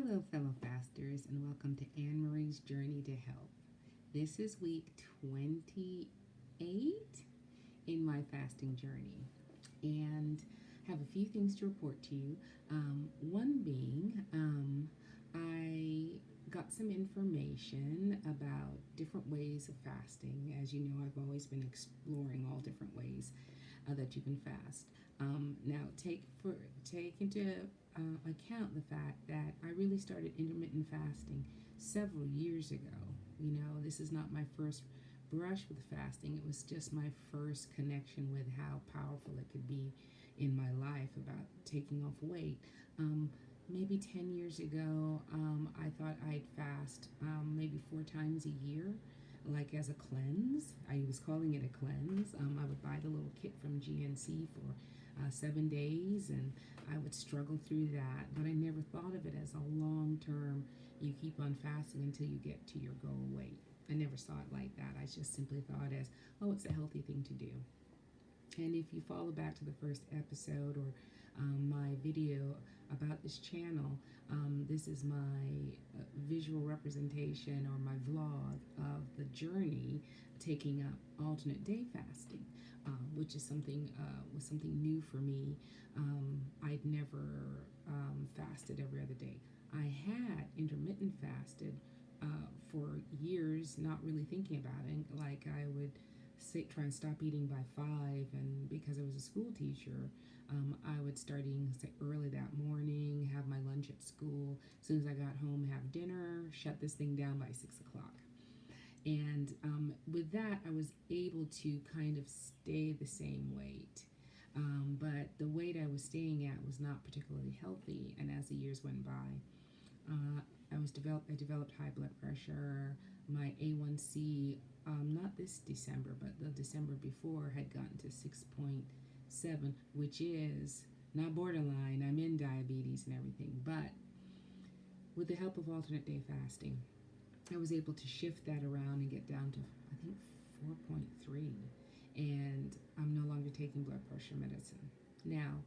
Hello, fellow fasters, and welcome to Anmaree's Journey to Health. This is week 28 in my fasting journey, and have a few things to report to you. One being, I got some information about different ways of fasting. As you know, I've always been exploring all different ways that you can fast. Now, take into account the fact that I really started intermittent fasting several years ago. You know, this is not my first brush with fasting. It was just my first connection with how powerful it could be in my life about taking off weight. Maybe 10 years ago, I thought I'd fast maybe 4 times a year, like as a cleanse. I was calling it a cleanse. I would buy the little kit from GNC for 7 days, and I would struggle through that, but I never thought of it as a long term, you keep on fasting until you get to your goal weight. I never saw it like that. I just simply thought as, oh, it's a healthy thing to do. And if you follow back to the first episode or my video about this channel, this is my visual representation or my vlog of the journey taking up alternate day fasting, which is something was something new for me. I'd never fasted every other day. I had intermittent fasted for years, not really thinking about it. Like I would try and stop eating by 5, and because I was a school teacher, I would start eating early that morning, have my lunch at school. As soon as I got home, have dinner, shut this thing down by 6 o'clock. And with that, I was able to kind of stay the same weight. But the weight I was staying at was not particularly healthy. And as the years went by, I developed high blood pressure. My A1C, not this December, but the December before, had gotten to 6.7, which is not borderline. I'm in diabetes and everything. But with the help of alternate day fasting, I was able to shift that around and get down to, I think, 4.3. And I'm no longer taking blood pressure medicine. Now,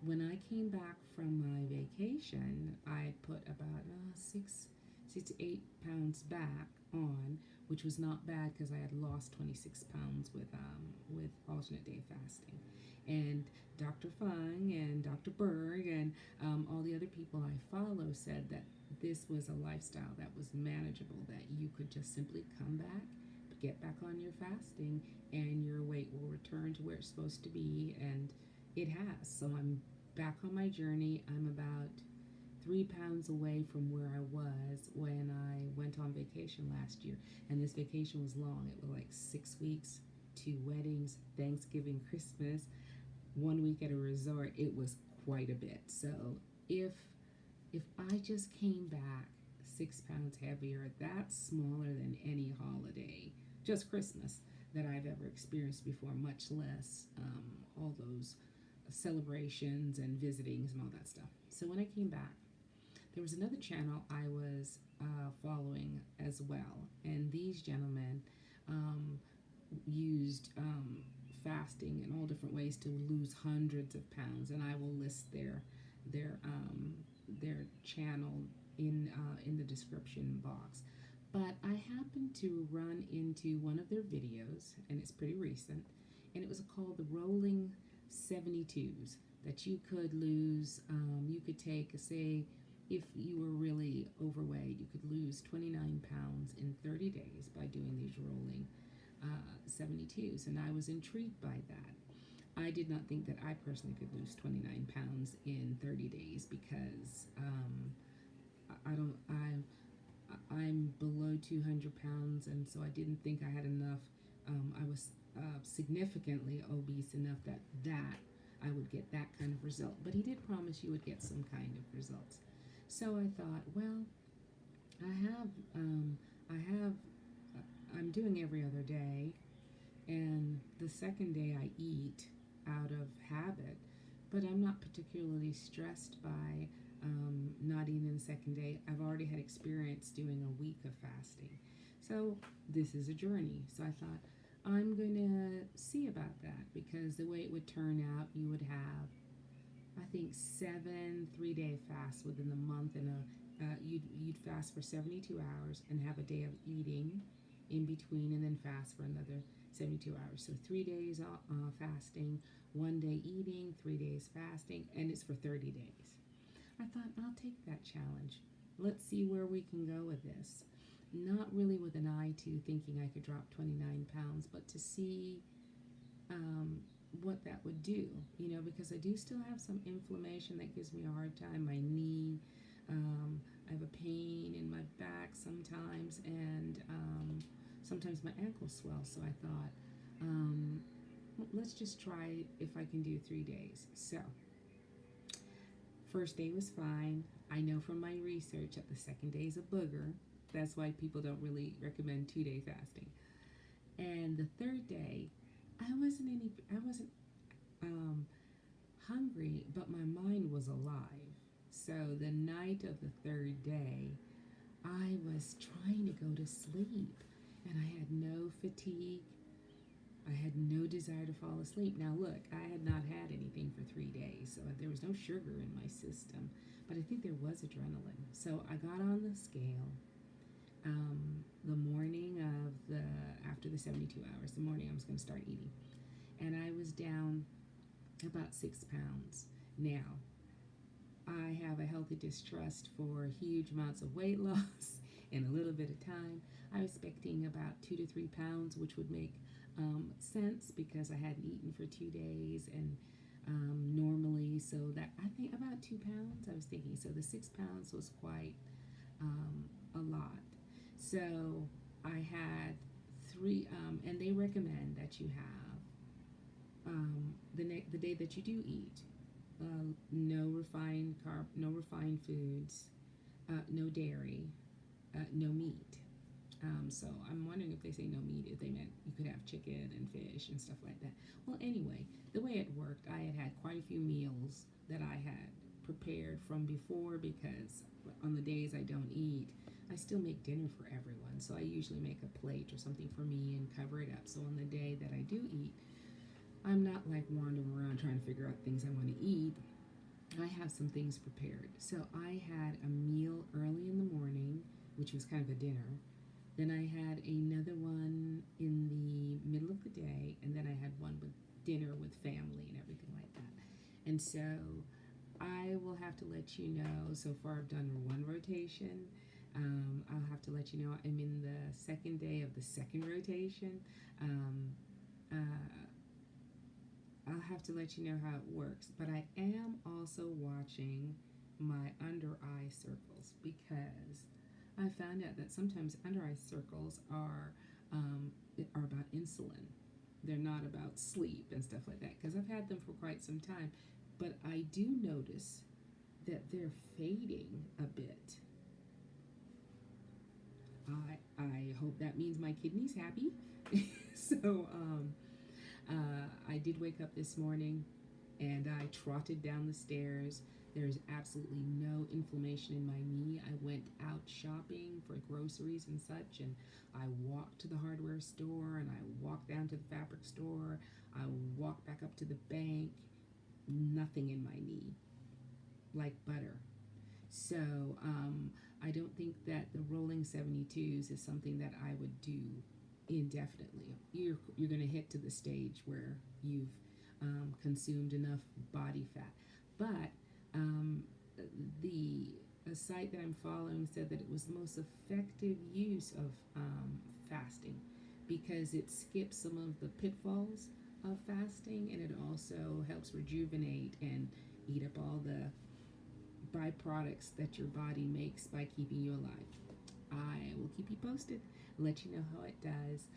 when I came back from my vacation, I put about 6 to 8 pounds back on, which was not bad because I had lost 26 pounds with alternate day fasting. And Dr. Fung and Dr. Berg and all the other people I follow said that this was a lifestyle that was manageable, that you could just simply come back, get back on your fasting, and your weight will return to where it's supposed to be, and it has. So I'm back on my journey. I'm about 3 pounds away from where I was when I went on vacation last year. And this vacation was long. It was like 6 weeks, 2 weddings, Thanksgiving, Christmas, 1 week at a resort. It was quite a bit. So if I just came back 6 pounds heavier, that's smaller than any holiday, just Christmas, that I've ever experienced before, much less all those celebrations and visitings and all that stuff. So when I came back, there was another channel I was following as well, and these gentlemen used fasting in all different ways to lose hundreds of pounds, and I will list their channel in the description box. But I happened to run into one of their videos, and it's pretty recent, and it was called the Rolling 72s, that you could lose, you could take, say, if you were really overweight, you could lose 29 pounds in 30 days by doing these rolling 72s, and I was intrigued by that. I did not think that I personally could lose 29 pounds in 30 days because I'm below 200 pounds, and so I didn't think I had enough. I was significantly obese enough that I would get that kind of result. But he did promise you would get some kind of results. So I thought, well, I'm doing every other day, and the second day I eat out of habit, but I'm not particularly stressed by not eating the second day. I've already had experience doing a week of fasting. So this is a journey. So I thought, I'm going to see about that, because the way it would turn out, you would have I think 7 3-day fasts within the month, and you'd fast for 72 hours and have a day of eating in between, and then fast for another 72 hours. So 3 days fasting, 1 day eating, 3 days fasting, and it's for 30 days. I thought, I'll take that challenge. Let's see where we can go with this. Not really with an eye to thinking I could drop 29 pounds, but to see what that would do, because I do still have some inflammation that gives me a hard time. My knee, I have a pain in my back sometimes, and sometimes my ankles swell. So I thought, let's just try if I can do 3 days. So, first day was fine. I know from my research that the second day is a booger. That's why people don't really recommend 2-day fasting. And the third day, I wasn't hungry, but my mind was alive. So the night of the third day, I was trying to go to sleep, and I had no fatigue. I had no desire to fall asleep. Now look, I had not had anything for 3 days, so there was no sugar in my system, but I think there was adrenaline. So I got on the scale the morning after the 72 hours, the morning I was going to start eating, and I was down about 6 pounds. Now, I have a healthy distrust for huge amounts of weight loss in a little bit of time. I was expecting about 2 to 3 pounds, which would make sense because I hadn't eaten for 2 days, and normally, so that I think about 2 pounds I was thinking. So the 6 pounds was quite a lot. So I had 3, and they recommend that you have the day that you do eat, no refined foods, no dairy, no meat. So I'm wondering if they say no meat, if they meant you could have chicken and fish and stuff like that. Well, anyway, the way it worked, I had quite a few meals that I had prepared from before, because on the days I don't eat, I still make dinner for everyone. So I usually make a plate or something for me and cover it up. So on the day that I do eat, I'm not like wandering around trying to figure out things I want to eat. I have some things prepared. So I had a meal early in the morning, which was kind of a dinner. Then I had another one in the middle of the day, and then I had one with dinner with family and everything like that. And so I will have to let you know. So far I've done one rotation. I'll have to let you know I'm in the second day of the second rotation. I'll have to let you know how it works. But I am also watching my under eye circles, because I found out that sometimes under eye circles are about insulin. They're not about sleep and stuff like that, because I've had them for quite some time. But I do notice that they're fading a bit. I hope that means my kidney's happy. So I did wake up this morning, and I trotted down the stairs. There's absolutely no inflammation in my knee. I went out shopping for groceries and such, and I walked to the hardware store, and I walked down to the fabric store. I walked back up to the bank. Nothing in my knee, like butter. So I don't think that the rolling 72s is something that I would do indefinitely. You're going to hit to the stage where you've consumed enough body fat. But the site that I'm following said that it was the most effective use of fasting, because it skips some of the pitfalls of fasting, and it also helps rejuvenate and eat up all the byproducts that your body makes by keeping you alive. I will keep you posted, let you know how it does.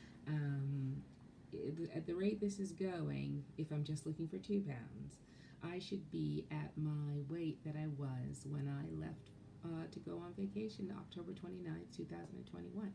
At the rate this is going, if I'm just looking for 2 pounds, I should be at my weight that I was when I left to go on vacation October 29th, 2021.